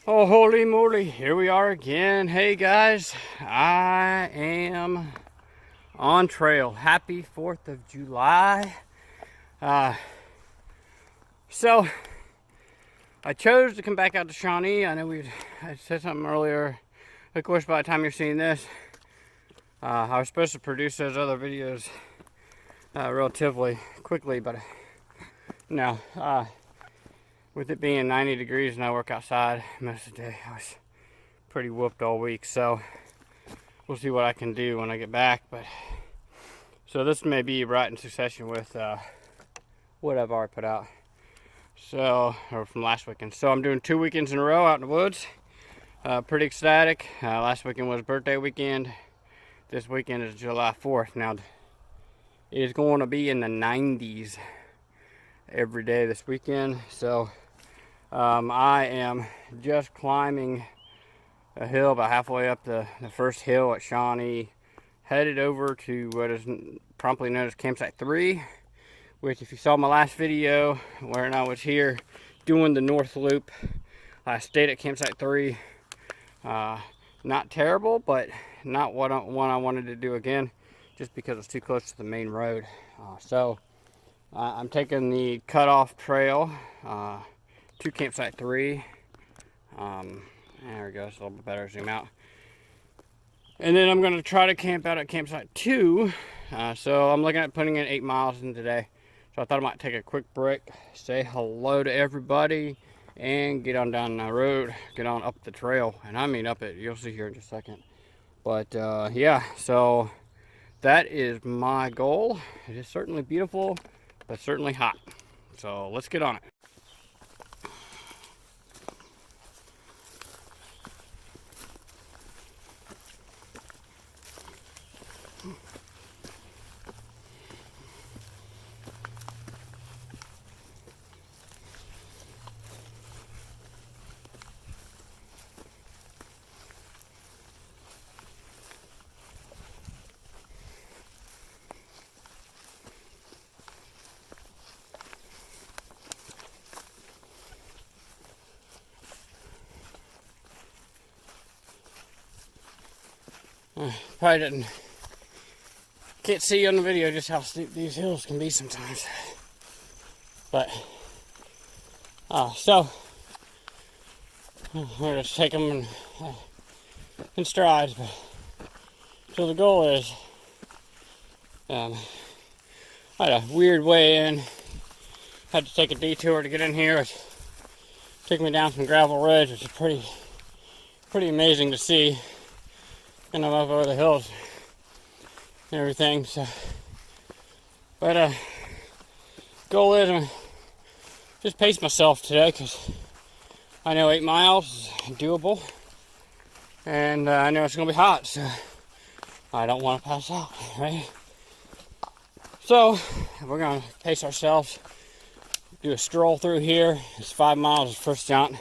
Oh, holy moly, here we are again. Hey guys, I am on trail. Happy 4th of July. Uh, so, I chose to come back out to Shawnee. I know I said something earlier. Of course, by the time you're seeing this, I was supposed to produce those other videos relatively quickly, but no. With it being 90 degrees and I work outside most of the day, I was pretty whooped all week. So we'll see what I can do when I get back. But so this may be right in succession with what I've already put out. So, or from last weekend. So I'm doing 2 weekends in a row out in the woods. Pretty ecstatic. Last weekend was birthday weekend. This weekend is July 4th. Now it is going to be in the 90s every day this weekend. So I am just climbing a hill about halfway up the first hill at Shawnee, headed over to what is promptly known as Campsite 3, which if you saw my last video where I was here doing the North Loop, I stayed at Campsite 3. Not terrible, but not one I wanted to do again, just because it's too close to the main road. So I'm taking the cutoff trail to Campsite 3. There we go, it's a little bit better zoom out. And then I'm going to try to camp out at Campsite 2. So I'm looking at putting in 8 miles in today. So I thought I might take a quick break, say hello to everybody, and get on down the road, get on up the trail. And I mean up it, you'll see here in just a second. But yeah, so that is my goal. It is certainly beautiful, but certainly hot. So let's get on it. Probably can't see on the video just how steep these hills can be sometimes. But, so, we're just take them in strides. But, so the goal is, I had a weird way in. Had to take a detour to get in here. It took me down some gravel roads, which is pretty amazing to see. And I'm up over the hills and everything. So, but goal is just pace myself today, because I know 8 miles is doable, and I know it's gonna be hot, so I don't want to pass out, right? So we're gonna pace ourselves. Do a stroll through here. It's 5 miles the first jaunt.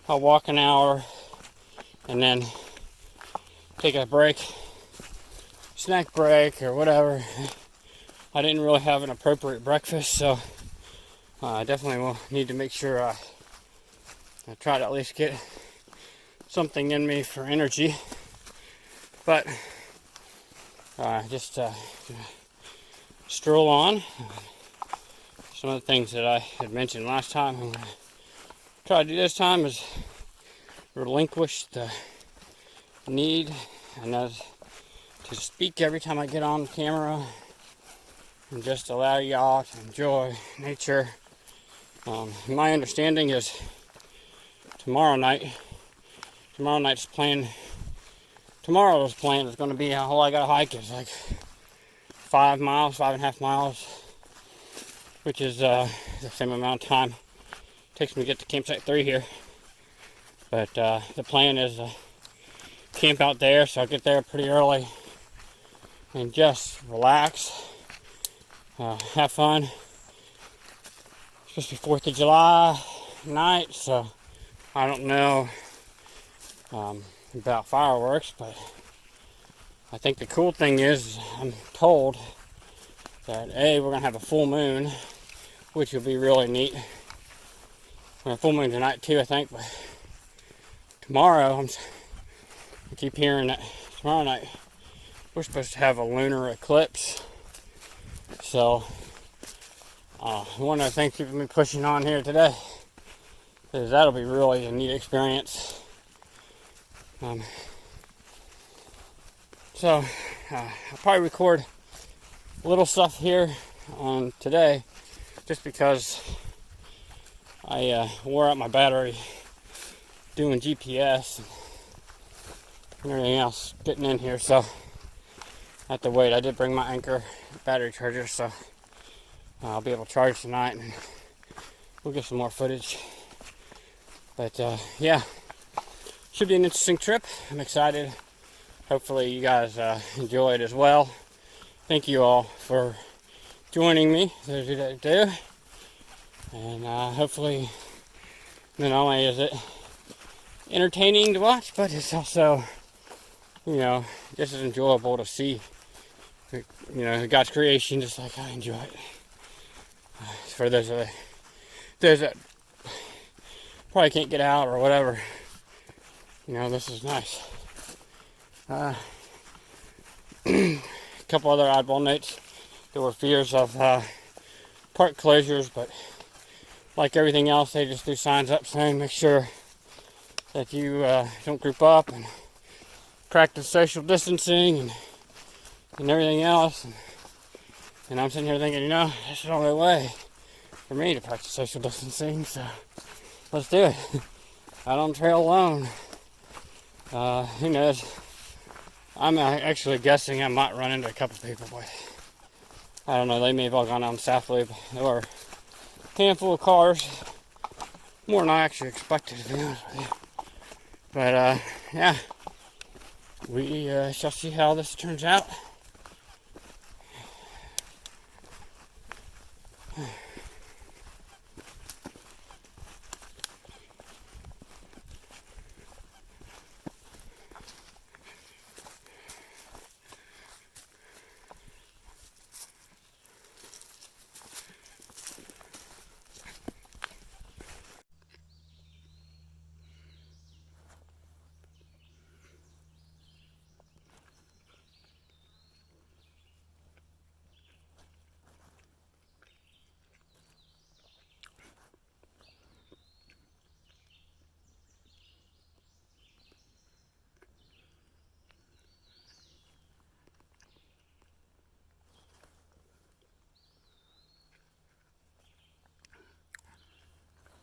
I'll walk an hour, and then take a break, snack break or whatever. I didn't really have an appropriate breakfast, so I definitely will need to make sure I try to at least get something in me for energy. But just stroll on. Some of the things that I had mentioned last time, I'm going to try to do this time is relinquish the need and to speak every time I get on camera, and just allow y'all to enjoy nature. My understanding is tomorrow's plan is going to be all I got to hike is like 5 miles, 5.5 miles, which is the same amount of time it takes me to get to Campsite 3 here. But the plan is camp out there, so I'll get there pretty early and just relax, have fun. It's supposed to be 4th of July night, so I don't know about fireworks, but I think the cool thing is I'm told that we're gonna have a full moon, which will be really neat. We're a full moon tonight too, I think, but tomorrow, I keep hearing that tomorrow night we're supposed to have a lunar eclipse. So, one of the things keeping me pushing on here today is that'll be really a neat experience. So, I'll probably record little stuff here on today just because I wore out my battery doing GPS and everything else getting in here, so I have to wait. I did bring my Anchor battery charger, so I'll be able to charge tonight and we'll get some more footage. But yeah, should be an interesting trip. I'm excited. Hopefully you guys enjoy it as well. Thank you all for joining me, those of you that do. And hopefully not only is it entertaining to watch, but it's also, just as enjoyable to see, God's creation just like I enjoy it. For those that probably can't get out or whatever, this is nice. A couple other oddball notes. There were fears of park closures, but like everything else, they just threw signs up saying make sure that you don't group up and practice social distancing and everything else. And I'm sitting here thinking, that's the only way for me to practice social distancing, so let's do it. Out on trail alone. Who knows? I'm actually guessing I might run into a couple people, but I don't know. They may have all gone on the South Loop. There were a handful of cars, more than I actually expected, to be honest with you. But yeah, we shall see how this turns out.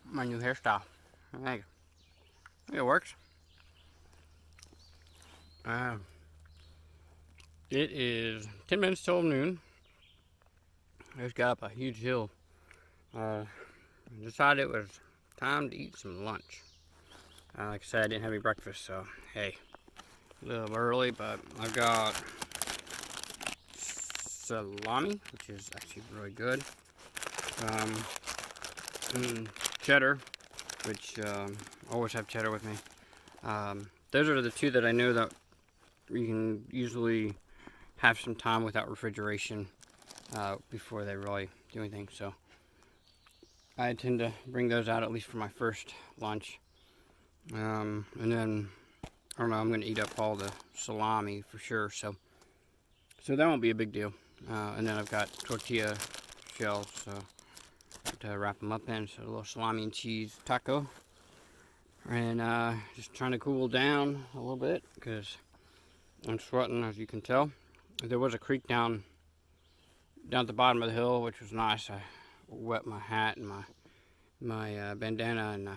My new hairstyle. Hey, it works. It is 10 minutes till noon. I just got up a huge hill. Decided it was time to eat some lunch. Like I said, I didn't have any breakfast, so hey, a little early, but I've got salami, which is actually really good. Cheddar, which I always have cheddar with me. Those are the two that I know that you can usually have some time without refrigeration before they really do anything. So I tend to bring those out at least for my first lunch. And then, I don't know, I'm going to eat up all the salami for sure. So that won't be a big deal. And then I've got tortilla shells to wrap them up in. So a little salami and cheese taco. And just trying to cool down a little bit because I'm sweating, as you can tell. There was a creek down at the bottom of the hill, which was nice. I wet my hat and my bandana, and I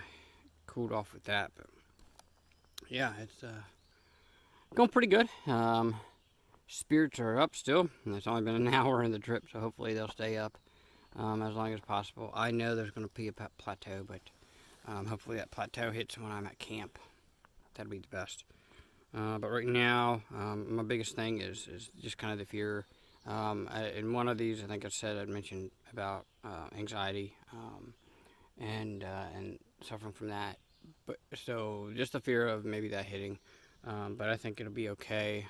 cooled off with that. But yeah, it's going pretty good. Spirits are up still, and it's only been an hour in the trip, so hopefully they'll stay up as long as possible. I know there's going to be a plateau, but hopefully that plateau hits when I'm at camp. That'd be the best. But right now, my biggest thing is just kind of the fear. In one of these, I think I'd mentioned about anxiety and suffering from that. But so just the fear of maybe that hitting. But I think it'll be okay.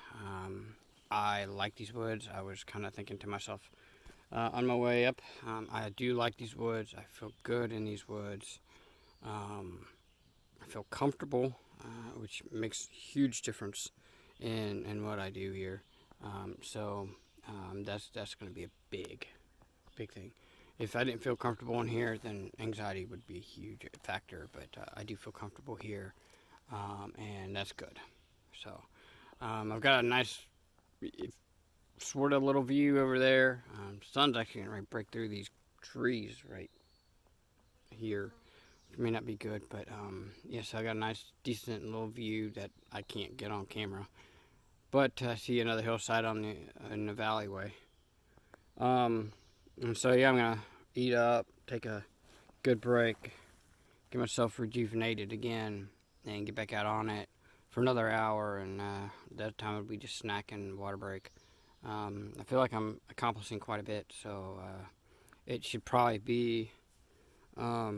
I like these woods. I was kind of thinking to myself on my way up, I do like these woods. I feel good in these woods. I feel comfortable. which makes huge difference in what I do here. That's going to be a big thing. If I didn't feel comfortable in here, then anxiety would be a huge factor. But I do feel comfortable here, and that's good. So I've got a nice sort of little view over there. Sun's actually going to break through these trees right here, which may not be good, but yes, I got a nice, decent little view that I can't get on camera. But I see another hillside in the alleyway. And so yeah, I'm gonna eat up, take a good break, get myself rejuvenated again, and get back out on it for another hour. And that time it'll be just snacking, water break. I feel like I'm accomplishing quite a bit, so it should probably be, I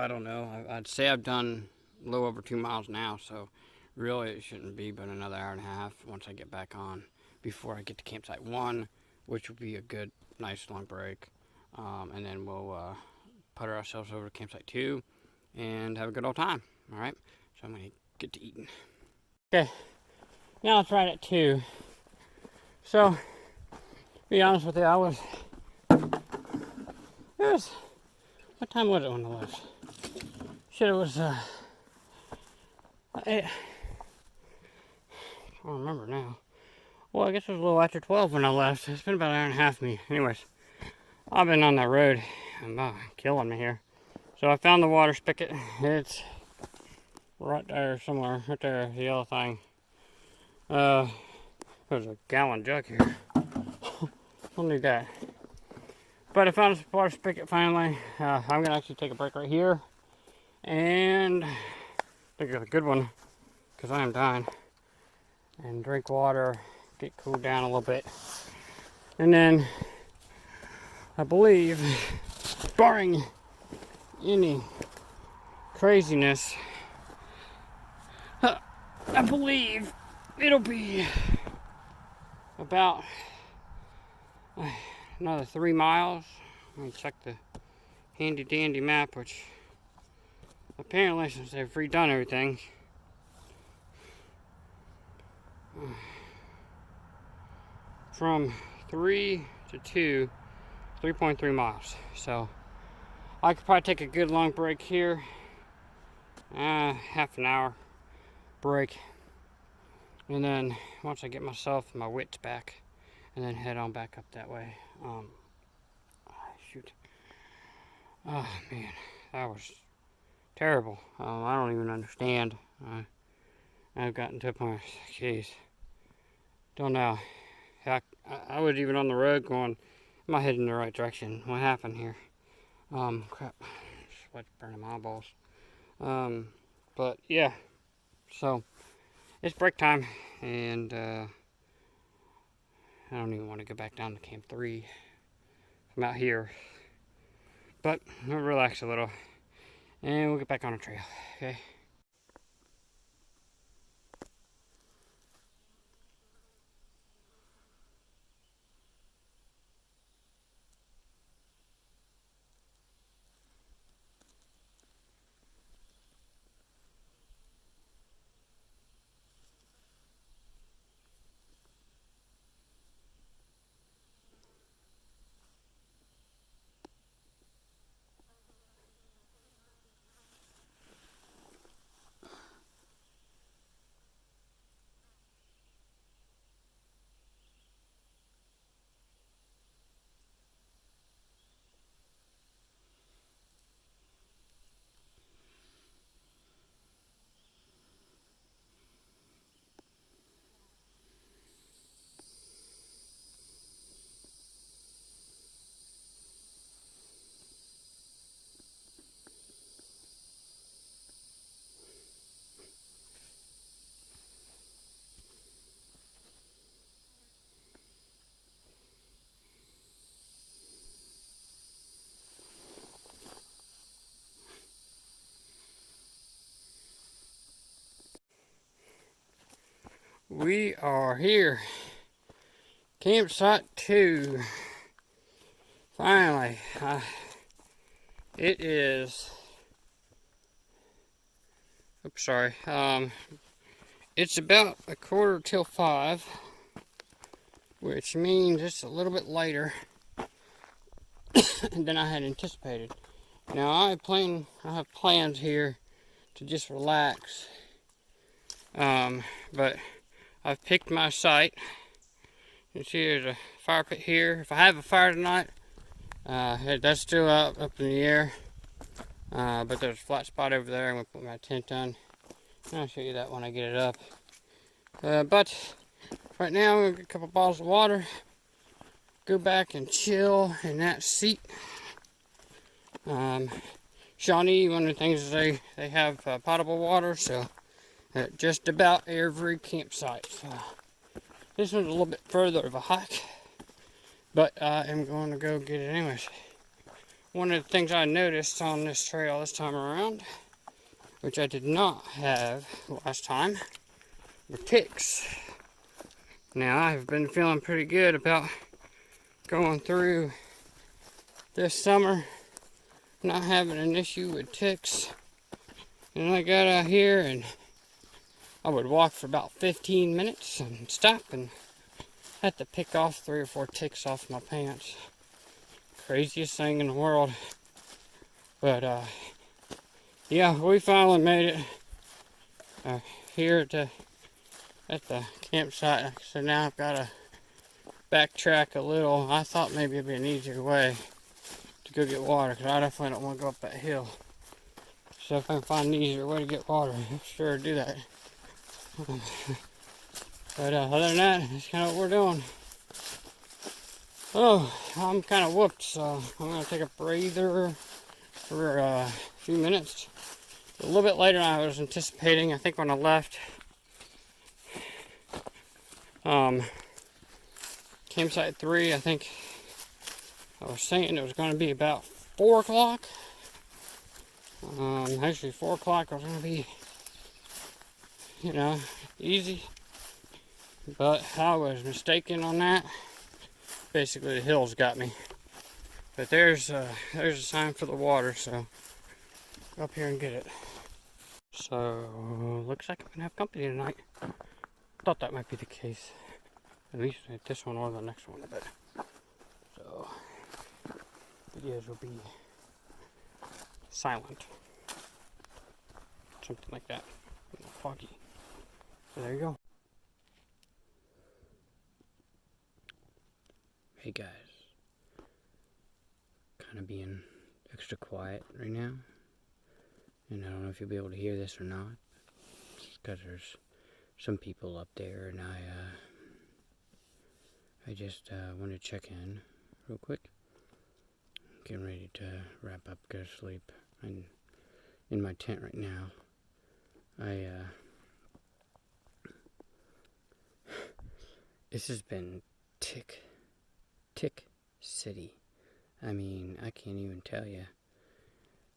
don't know, I'd say I've done a little over 2 miles now, so really it shouldn't be but another hour and a half once I get back on before I get to campsite 1, which will be a good, nice long break. And then we'll put ourselves over to campsite 2 and have a good old time. All right, so I'm going to get to eating. Okay, now it's right at 2. So, to be honest with you, what time was it when I left? Shit, it was, I don't remember now. Well, I guess it was a little after 12 when I left. It's been about an hour and a half of me. Anyways, I've been on that road. I'm killing me here. So I found the water spigot. It's right there somewhere. Right there, the yellow thing. There's a gallon jug here. Don't need that. But I found a water spigot finally. I'm going to actually take a break right here. And I think it's a good one, because I am dying. And drink water, get cooled down a little bit. And then, I believe, barring any craziness, I believe it'll be about another 3 miles. Let me check the handy dandy map, which apparently, since they've redone everything, from 3 to 2, 3.3 miles. So I could probably take a good long break here, half an hour break, and then once I get my wits back, and then head on back up that way. Shoot. Oh man, that was terrible. I don't even understand. I've gotten to a point, jeez, don't know. I was even on the road going, am I heading in the right direction? What happened here? Crap, sweat's burning my eyeballs. But yeah, so it's break time, and I don't even want to go back down to Camp 3 from out here. But we'll relax a little, and we'll get back on the trail, okay? We are here. Campsite 2. Finally. It is Oops, sorry. It's about 4:45, which means it's a little bit later than I had anticipated. Now I have plans here to just relax, but I've picked my site. You see there's a fire pit here. If I have a fire tonight, that's still up in the air, but there's a flat spot over there. I'm going to put my tent on. I'll show you that when I get it up. But right now I'm going to get a couple bottles of water, go back and chill in that seat. Shawnee, one of the things is they have potable water, so at just about every campsite. So this one's a little bit further of a hike, but I am going to go get it anyways. One of the things I noticed on this trail this time around, which I did not have last time, were ticks. Now I've been feeling pretty good about going through this summer not having an issue with ticks. And I got out here and I would walk for about 15 minutes and stop and had to pick off 3 or 4 ticks off my pants. Craziest thing in the world. But yeah, we finally made it here at the campsite. So now I've got to backtrack a little. I thought maybe it'd be an easier way to go get water, because I definitely don't want to go up that hill. So if I can find an easier way to get water, I'll sure do that. But other than that, that's kind of what we're doing. Oh, I'm kind of whooped, so I'm going to take a breather for a few minutes. A little bit later than I was anticipating. I think when I left campsite 3, I think I was saying it was going to be about 4 o'clock. Actually 4 o'clock was going to be, easy. But I was mistaken on that. Basically the hills got me. But there's a sign for the water, so go up here and get it. So looks like I'm gonna have company tonight. Thought that might be the case. At least at this one or the next one, I bet. So videos will be silent. Something like that. A little foggy. So there you go. Hey guys. Kind of being extra quiet right now. And I don't know if you'll be able to hear this or not. Because there's some people up there, and I just wanted to check in real quick. Getting ready to wrap up, go to sleep. I'm in my tent right now. This has been tick city. I mean, I can't even tell you.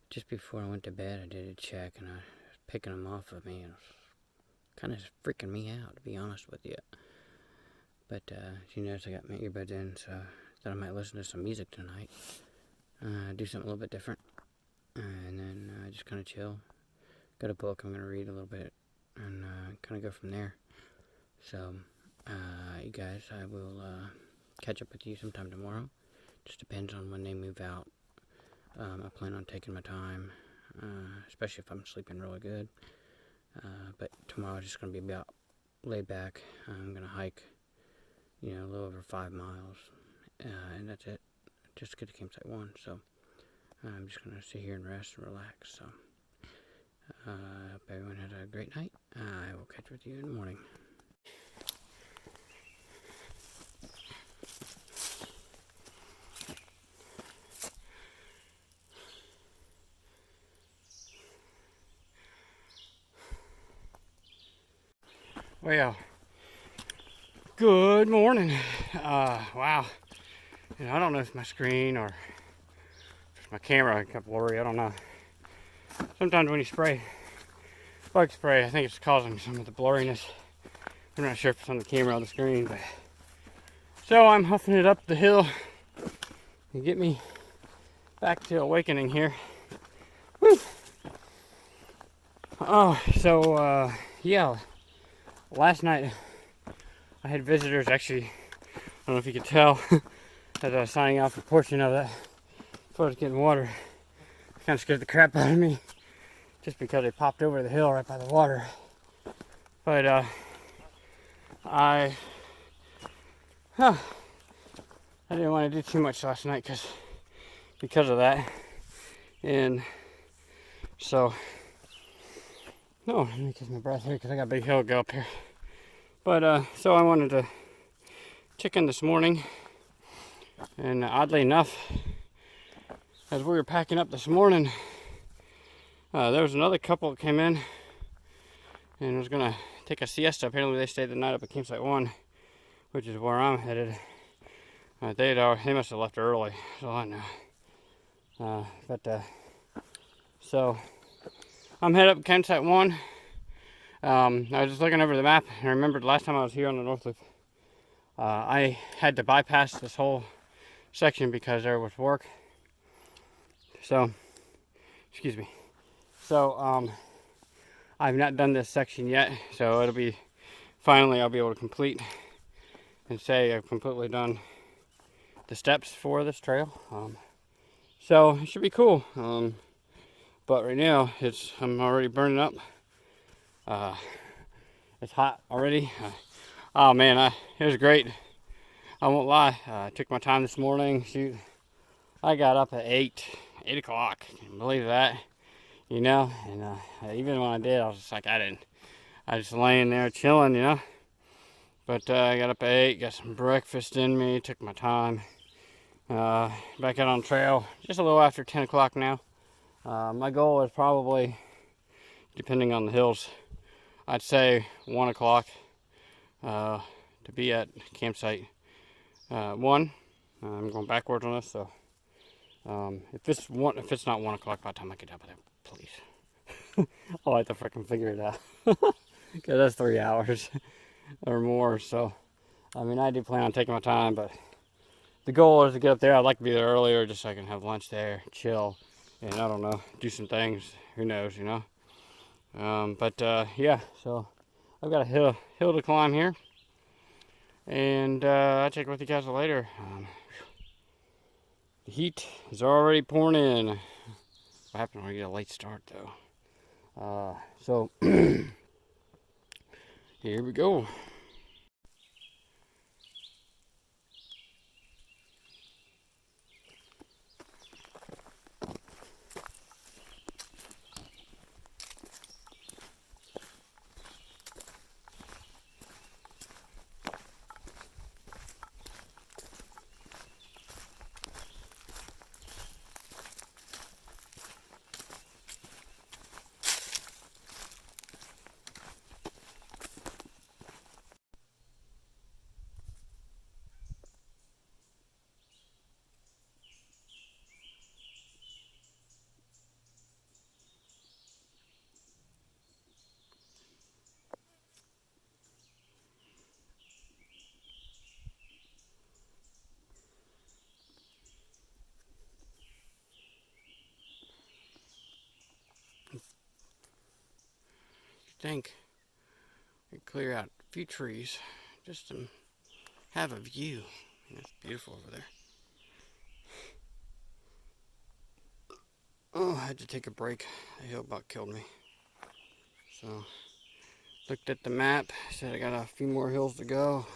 Just before I went to bed, I did a check, and I was picking them off of me, and it was kind of freaking me out, to be honest with you. But you notice I got my earbuds in, so I thought I might listen to some music tonight. Do something a little bit different, and then just kind of chill. Got a book I'm going to read a little bit, and kind of go from there. So, you guys, I will catch up with you sometime tomorrow. Just depends on when they move out. I plan on taking my time, especially if I'm sleeping really good. But tomorrow's just going to be about laid back. I'm going to hike, a little over 5 miles, and that's it. Just to get to campsite 1. So I'm just going to sit here and rest and relax. So I hope everyone had a great night. I will catch with you in the morning. Well, good morning. Wow. I don't know if my screen or if my camera got blurry. I don't know. Sometimes when you spray bug spray, I think it's causing some of the blurriness. I'm not sure if it's on the camera or the screen, but so I'm huffing it up the hill and get me back to awakening here. Woo. Oh, so, yeah, last night I had visitors. Actually, I don't know if you could tell as I was signing off a portion of that before I was getting water. Kind of scared the crap out of me just because they popped over the hill right by the water. But I didn't want to do too much last night because of that. And so, no, let me catch my breath here because I got a big hill to go up here. But so I wanted to check in this morning, and oddly enough, as we were packing up this morning, there was another couple that came in and was gonna take a siesta. Apparently, they stayed the night up at Campsite 1, which is where I'm headed. They must have left early, so I know. So I'm headed up Campsite 1. I was just looking over the map and I remembered last time I was here on the North Loop, I had to bypass this whole section because there was work. So, excuse me. So, I've not done this section yet, so it'll be, finally I'll be able to complete and say I've completely done the steps for this trail. So it should be cool. But right now I'm already burning up. It's hot already. Oh man, it was great. I won't lie. I took my time this morning. Shoot, I got up at 8 o'clock. Can you believe that? You know, and even when I did, I was just like, I was just laying there chilling, you know. But I got up at 8, got some breakfast in me, took my time. Back out on trail, just a little after 10 o'clock now. My goal is probably, depending on the hills, I'd say 1 o'clock to be at campsite 1. I'm going backwards on this, so if it's not 1 o'clock by the time I get up there, please. I'll have to freaking figure it out. Because that's 3 hours or more. So, I mean, I do plan on taking my time, but the goal is to get up there. I'd like to be there earlier just so I can have lunch there, chill, and I don't know, do some things. Who knows, you know? Yeah, so I've got a hill to climb here. And I'll check with you guys later. The heat is already pouring in. What happened when we get a late start, though? So here we go. Think we clear out a few trees just to have a view. It's beautiful over there. Oh, I had to take a break. The hill about killed me. So, looked at the map, said I got a few more hills to go.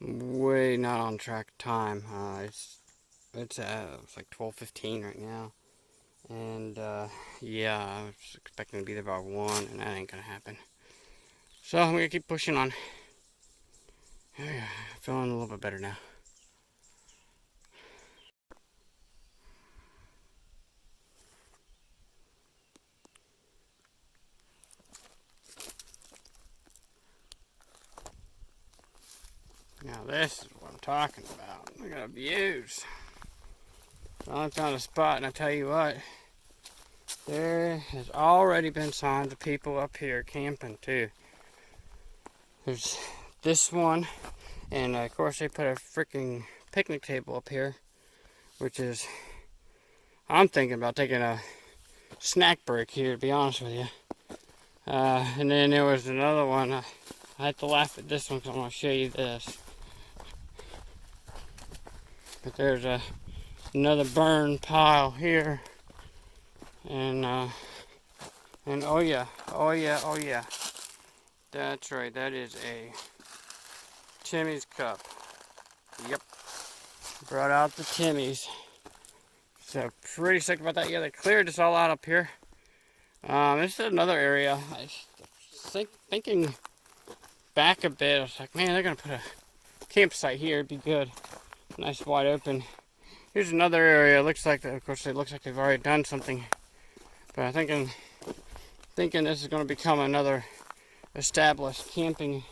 I'm way not on track time. It's like 12:15 right now. And yeah, I was expecting to be there by 1, and that ain't gonna happen. So I'm gonna keep pushing on. Yeah, feeling a little bit better now. Now this is what I'm talking about. Look at the views. I found a spot, and I tell you what, there has already been signs of people up here camping too. There's this one, and of course they put a freaking picnic table up here, which is, I'm thinking about taking a snack break here, to be honest with you. And then there was another one. I had to laugh at this one because I'm going to show you this. But there's another burn pile here. And oh yeah, oh yeah, oh yeah. That's right, that is a Timmy's cup. Yep. Brought out the Timmy's. So pretty sick about that. Yeah, they cleared this all out up here. This is another area. I was thinking back a bit. I was like, man, they're gonna put a campsite here. It'd be good. Nice wide open. Here's another area. It looks like, of course, it looks like they've already done something. But I'm thinking this is going to become another established camping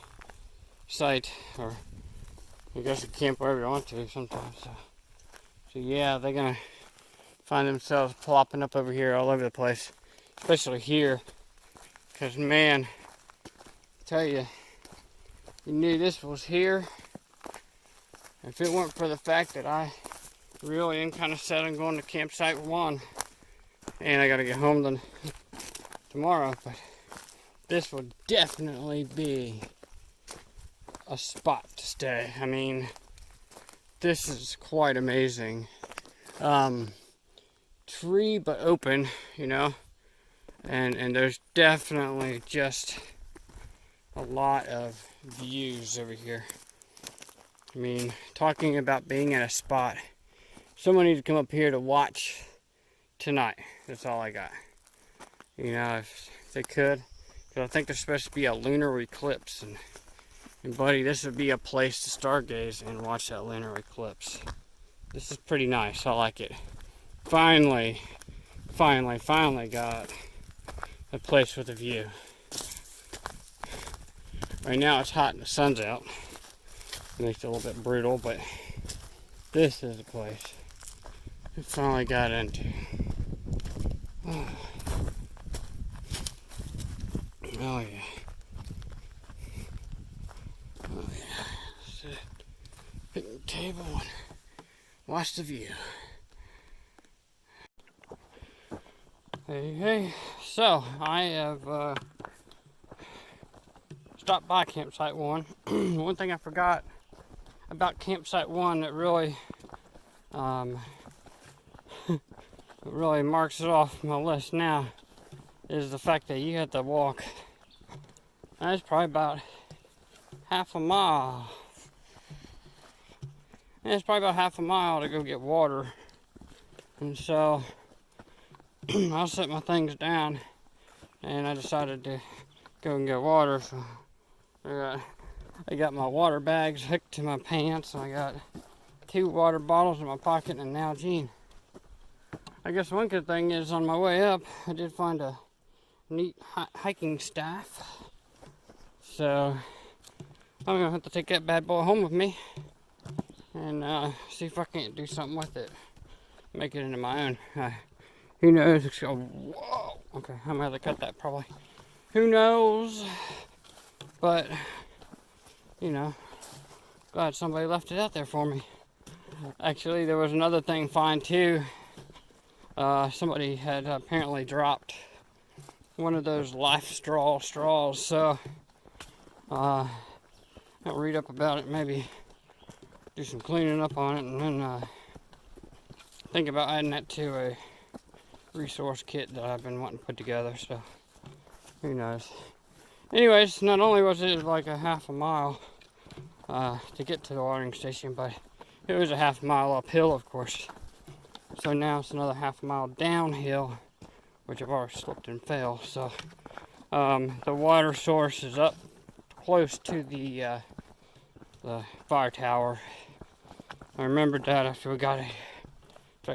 site, or I guess you camp wherever you want to sometimes. So yeah, they're gonna find themselves plopping up over here all over the place, especially here, because man, I tell you, you knew this was here. If it weren't for the fact that I really am kind of set on going to campsite 1, and I gotta get home tomorrow, but this would definitely be a spot to stay. I mean, this is quite amazing. Tree but open, you know, and there's definitely just a lot of views over here. I mean, talking about being in a spot, someone needs to come up here to watch tonight. That's all I got. You know, if they could, because I think there's supposed to be a lunar eclipse, and buddy, this would be a place to stargaze and watch that lunar eclipse. This is pretty nice. I like it. Finally got a place with a view. Right now it's hot and the sun's out. It makes it a little bit brutal, but this is the place we finally got into. Oh, oh yeah. Oh yeah. Sit, picnic table and watch the view. Hey, so I have stopped by campsite 1. One thing I forgot about campsite 1 that really really marks it off my list now is the fact that you have to walk. That's probably about half a mile. And it's probably about half a mile to go get water. And so I'll set my things down, and I decided to go and get water. So I got my water bags hooked to my pants, and I got 2 water bottles in my pocket and an Nalgene. I guess one good thing is on my way up, I did find a neat hiking staff. So I'm gonna have to take that bad boy home with me and see if I can't do something with it, make it into my own. Who knows? Whoa. Okay, I'm gonna have to cut that probably. Who knows? But, you know, glad somebody left it out there for me. Actually, there was another thing fine too. Somebody had apparently dropped one of those life straws. So, I'll read up about it, maybe do some cleaning up on it, and then think about adding that to a resource kit that I've been wanting to put together. So who knows. Anyways, not only was it like a half a mile to get to the watering station, but it was a half mile uphill, of course. So now it's another half mile downhill, which I've already slipped and fell. So the water source is up close to the fire tower. I remembered that after I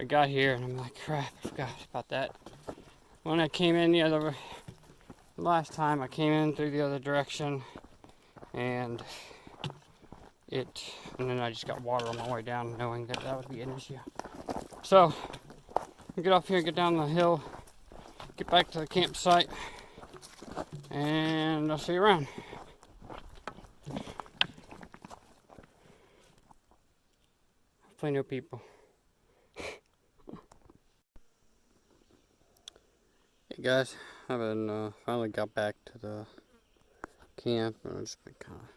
got here, and I'm like, crap, I forgot about that. When I came in last time I came in through the other direction, and then I just got water on my way down, knowing that would be an issue. So, I'll get off here, get down the hill, get back to the campsite, and I'll see you around. Hopefully no people. Hey guys, haven't finally got back to the camp, and I've just been kind of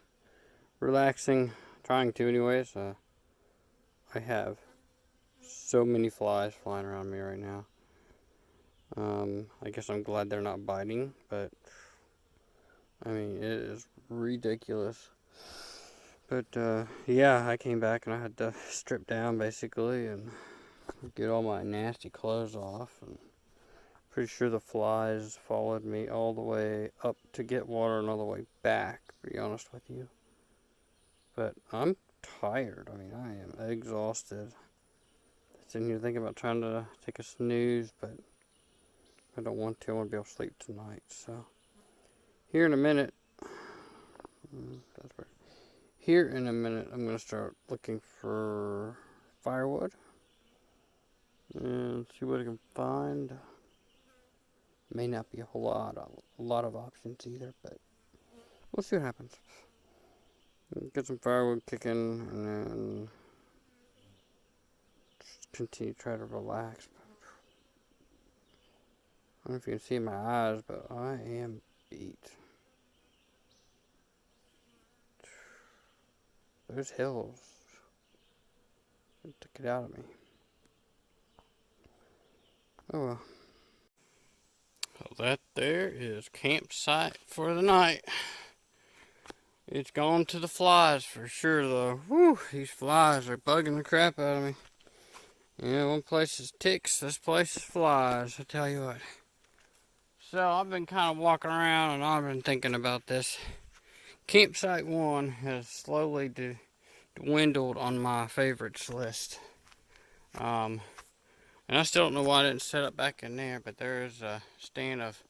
relaxing, trying to anyways. I have so many flies flying around me right now. I guess I'm glad they're not biting, but I mean, it is ridiculous. But yeah, I came back and I had to strip down basically and get all my nasty clothes off. And pretty sure the flies followed me all the way up to get water and all the way back, to be honest with you. But I'm tired. I mean, I am exhausted. Sitting here thinking about trying to take a snooze, but I don't want to. I want to be able to sleep tonight. So here in a minute, here in a minute, I'm going to start looking for firewood and see what I can find. May not be a lot of options either, but we'll see what happens. Get some firewood kicking, and then just continue to try to relax. I don't know if you can see my eyes, but I am beat. Those hills took it out of me. Oh well. Well, that there is campsite for the night. It's gone to the flies for sure, though. Whew, these flies are bugging the crap out of me. Yeah, one place is ticks, this place is flies, I tell you what. So, I've been kind of walking around and I've been thinking about this. Campsite 1 has slowly dwindled on my favorites list. And I still don't know why I didn't set up back in there, but there is a stand of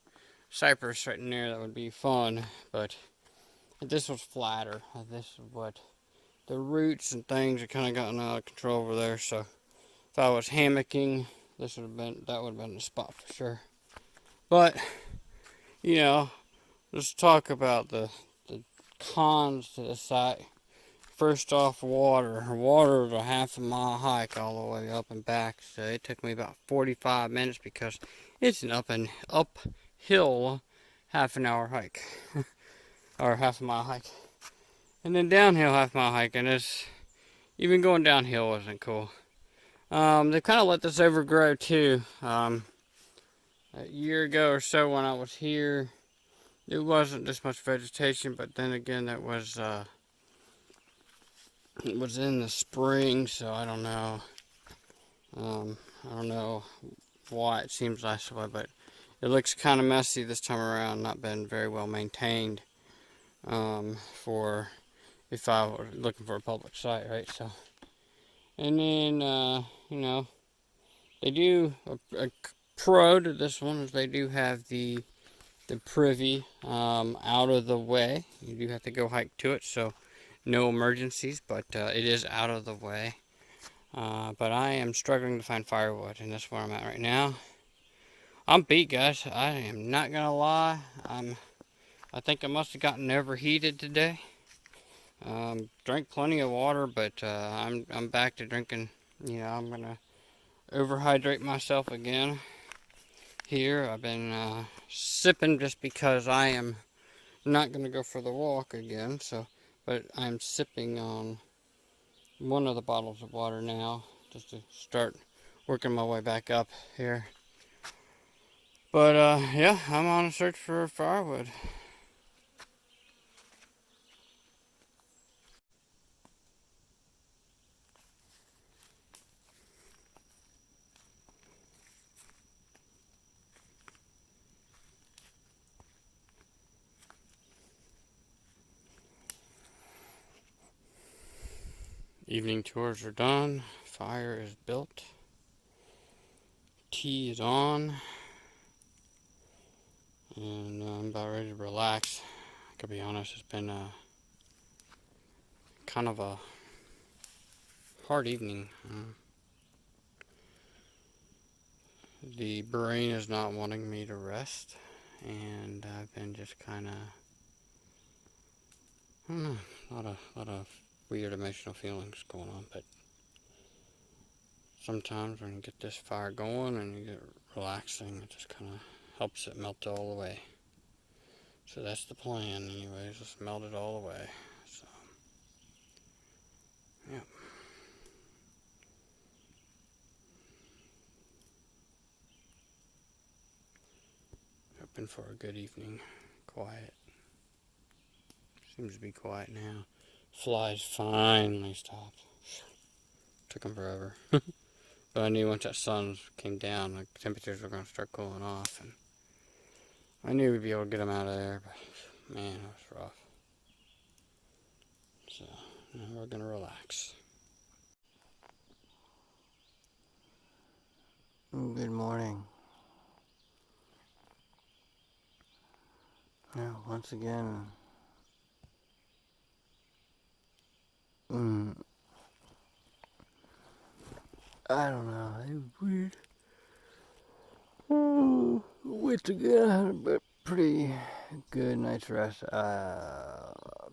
cypress right in there that would be fun, but this was flatter. This is what the roots and things are kind of gotten out of control over there. So if I was hammocking, that would have been the spot for sure. But you know, let's talk about the cons to the site. First off, water. Water is a half a mile hike all the way up and back. So it took me about 45 minutes because it's an uphill half an hour hike. Or half a mile hike. And then downhill half mile hike. And even going downhill wasn't cool. They kind of let this overgrow too. A year ago or so when I was here, it wasn't this much vegetation. But then again, it was in the spring, so I don't know. I don't know why it seems this way, but it looks kind of messy this time around. Not been very well maintained. For if I were looking for a public site, right? So, and then you know, they do a pro to this one is they do have the privy out of the way. You do have to go hike to it, so no emergencies, but it is out of the way. But I am struggling to find firewood, and that's where I'm at right now. I'm beat, guys. I am not gonna lie. I think I must have gotten overheated today. Drank plenty of water, but I'm back to drinking. You know, I'm gonna overhydrate myself again. Here, I've been sipping just because I am not gonna go for the walk again. So, but I'm sipping on one of the bottles of water now, just to start working my way back up here. But yeah, I'm on a search for firewood. Evening tours are done. Fire is built. Tea is on. And I'm about ready to relax. I gotta be honest, it's been kind of a hard evening. The brain is not wanting me to rest. And I've been just kind of, I don't know, a lot of weird emotional feelings going on, but sometimes when you get this fire going and you get relaxing, it just kind of helps it melt all the way. So that's the plan anyways, just melt it all the way. So, yeah. Hoping for a good evening. Quiet. Seems to be quiet now. Flies finally stopped. Took them forever. But I knew once that sun came down, the temperatures were going to start cooling off. And I knew we'd be able to get them out of there. But man, it was rough. So now we're going to relax. Good morning. Now, once again, I don't know, it was weird. Went again, I had a pretty good night's rest.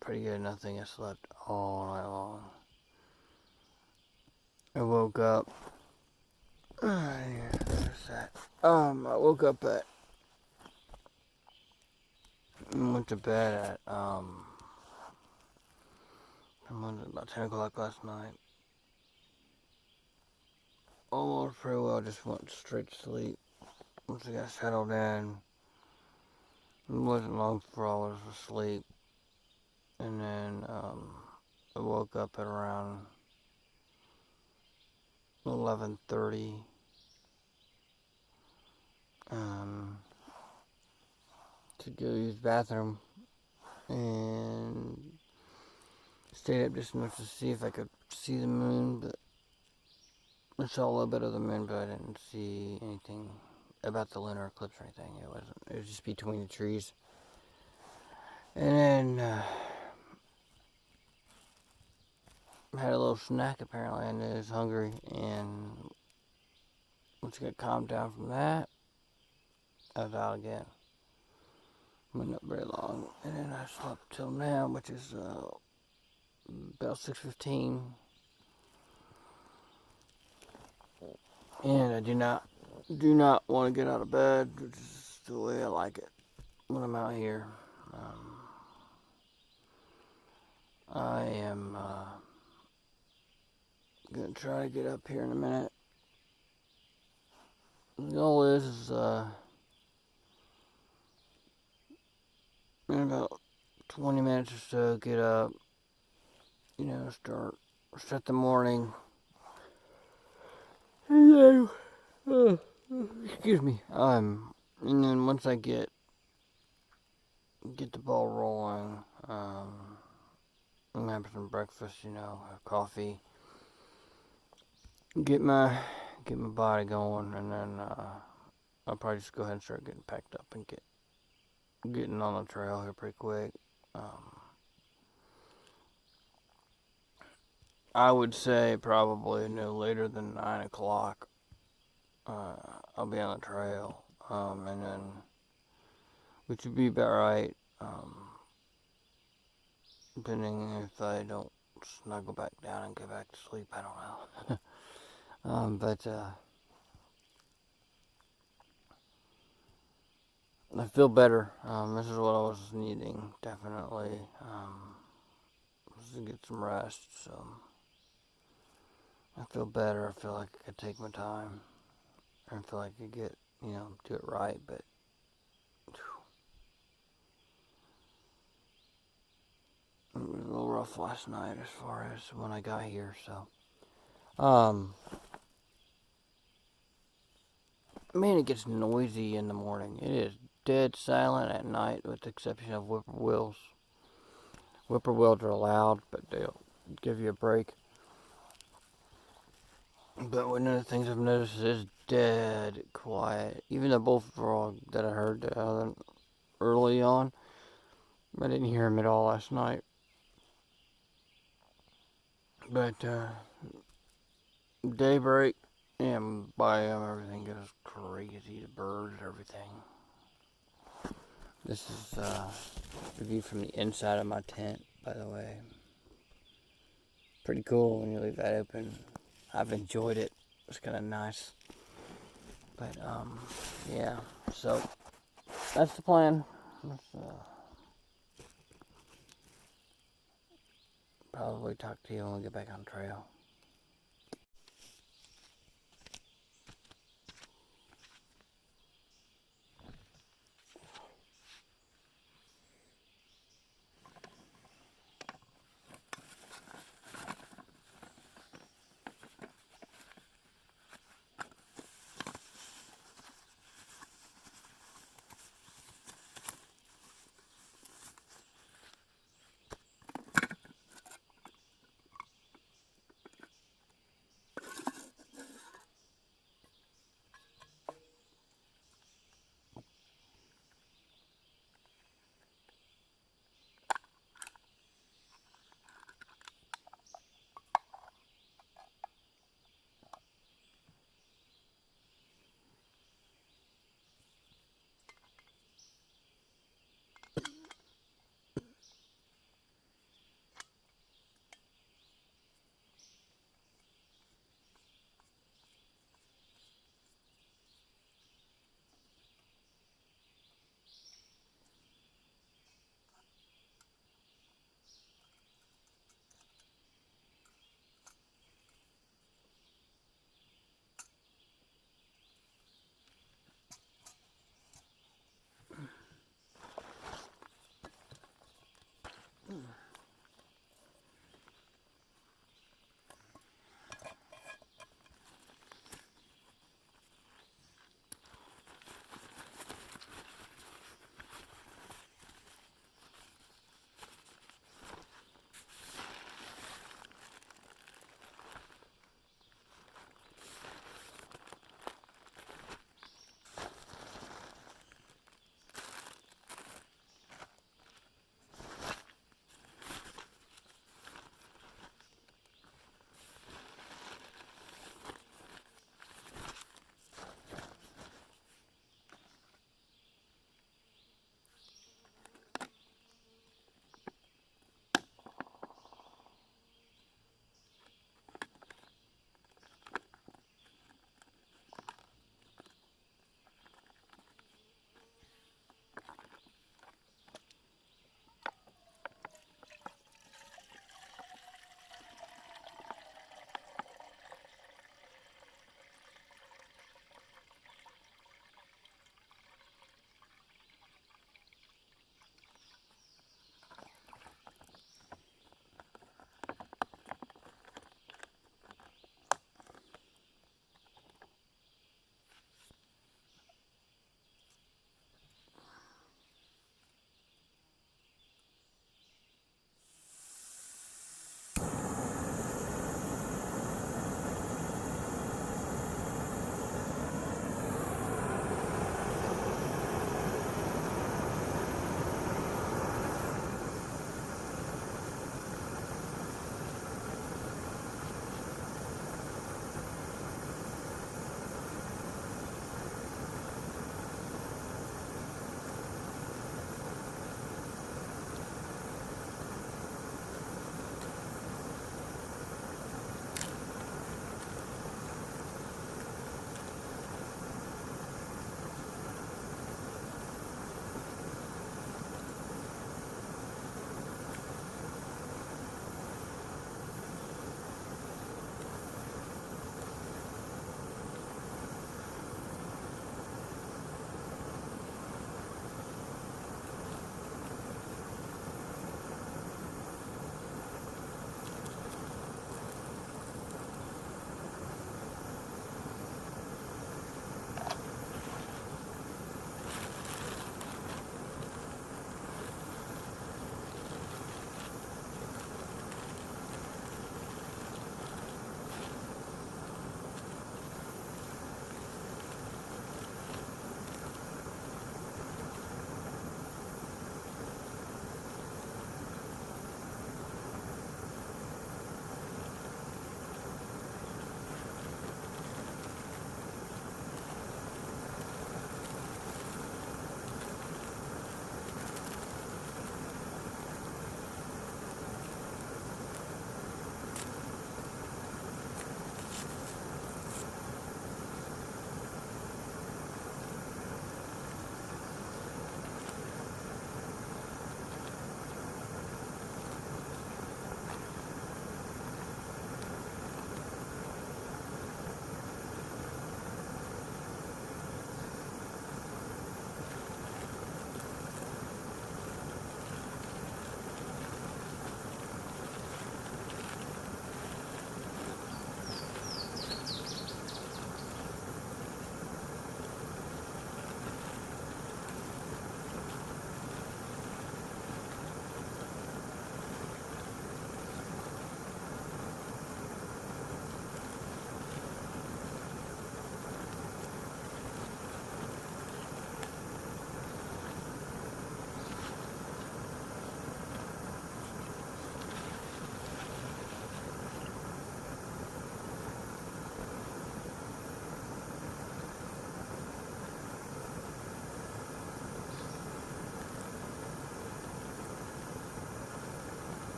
Pretty good, nothing. I slept all night long. I woke up. I woke up went to bed at about 10 o'clock last night. Almost pretty well, just went straight to sleep. Once I got settled in, it wasn't long before I was asleep. And then I woke up at around 11:30. To go use the bathroom, and stayed up just enough to see if I could see the moon, but I saw a little bit of the moon, but I didn't see anything about the lunar eclipse or anything. It was just between the trees. And then had a little snack apparently, and I was hungry, and once I got calmed down from that, I was out again. Went up very long, and then I slept till now, which is about 6:15. And I do not want to get out of bed, which is the way I like it when I'm out here. I am gonna try to get up here in a minute. The goal is in about 20 minutes or so, get up, start the morning. And then, excuse me. And then once I get the ball rolling, I'm gonna have some breakfast, have coffee, get my body going, and then I'll probably just go ahead and start getting packed up and getting on the trail here pretty quick. I would say probably no later than 9 o'clock. I'll be on the trail, and then, which would be about right, depending if I don't snuggle back down and go back to sleep, I don't know. But I feel better. This is what I was needing, definitely, just to get some rest, so I feel better. I feel like I could take my time. I feel like I could get, do it right, but it was a little rough last night as far as when I got here, so. Man, it gets noisy in the morning. It is dead silent at night with the exception of whippoorwills. Whippoorwills are loud, but they'll give you a break. But one of the things I've noticed is dead quiet. Even the bullfrog that I heard early on, I didn't hear him at all last night. But daybreak, and everything goes crazy. The birds, everything. This is a view from the inside of my tent, by the way. Pretty cool when you leave that open. I've enjoyed it. It's kind of nice. But yeah, so that's the plan. Let's probably talk to you when we get back on trail.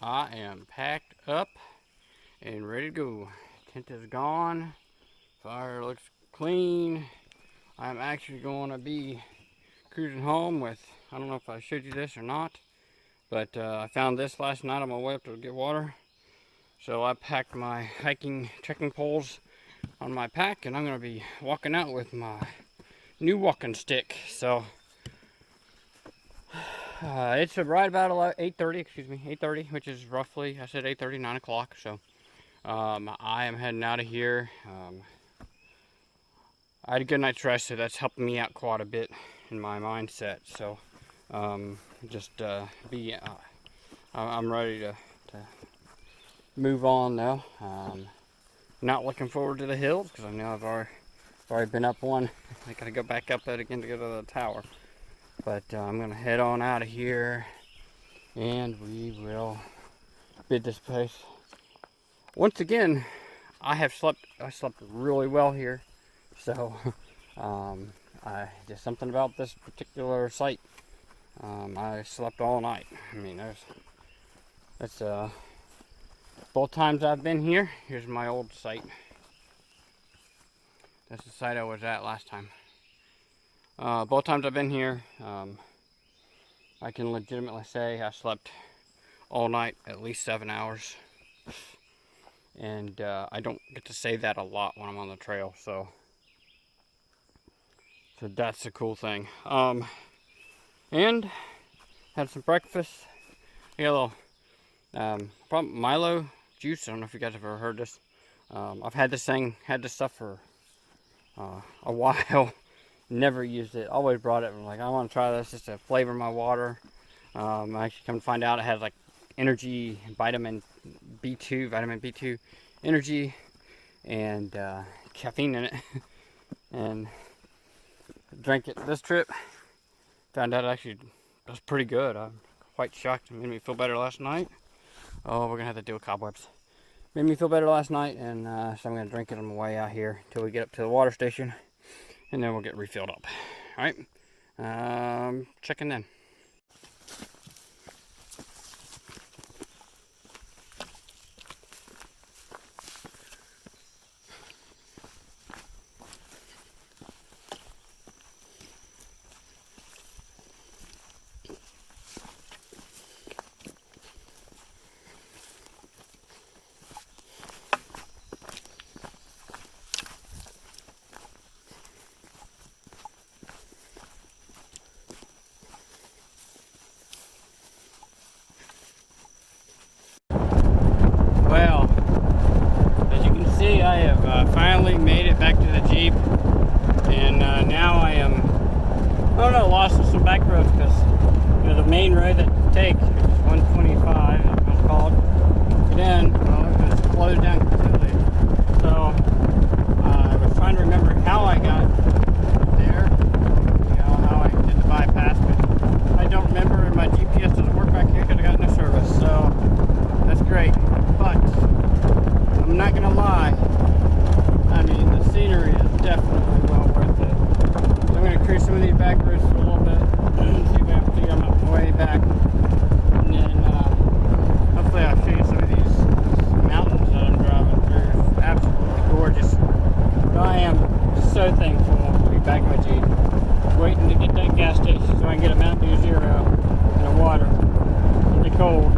I am packed up and ready to go. Tent is gone. Fire looks clean. I'm actually going to be cruising home with, I don't know if I showed you this or not, but I found this last night on my way up to get water. So I packed my hiking trekking poles on my pack, and I'm going to be walking out with my new walking stick. So it's right about 8:30, which is roughly, I said 8:30, 9 o'clock. So I am heading out of here. I had a good night's rest, so that's helping me out quite a bit in my mindset. So I'm ready to move on now. Not looking forward to the hills because I know I've already been up one. I gotta go back up it again to go to the tower. But I'm gonna head on out of here, and we will bid this place. Once again, I slept really well here. So, just something about this particular site. I slept all night. I mean, that's both times I've been here. Here's my old site. That's the site I was at last time. Both times I've been here, I can legitimately say I slept all night, at least 7 hours. And I don't get to say that a lot when I'm on the trail, so that's a cool thing. And had some breakfast. I got a little Milo juice. I don't know if you guys have ever heard this. I've had this stuff for a while. Never used it. Always brought it. I'm like, I want to try this just to flavor my water. I actually come to find out it has like energy, vitamin B2 energy, and caffeine in it. And drank it this trip. Found out it actually does pretty good. I'm quite shocked. It made me feel better last night. Oh, we're gonna have to deal with cobwebs. Made me feel better last night, and so I'm gonna drink it on the way out here until we get up to the water station, and then we'll get refilled up. All right, checking in. Well, as you can see, I have finally made it back to the Jeep, and now I am, I don't know, lost in some back roads because the main road that you take, 125, it was called, get in, well, it was closed down completely. So I was trying to remember how I got there, how I did the bypass, but I don't remember, and my GPS doesn't work back here because I got no service. So that's great. But I'm not gonna lie, I mean, the scenery is definitely well worth it. So I'm gonna cruise some of these back roads for a little bit, see if I can figure out my way back, and then hopefully I'll show you some of these mountains that I'm driving through. It's absolutely gorgeous. But I am so thankful to be back in my Jeep, waiting to get that gas station so I can get a Mountain Dew Zero and a water. It'll be cold.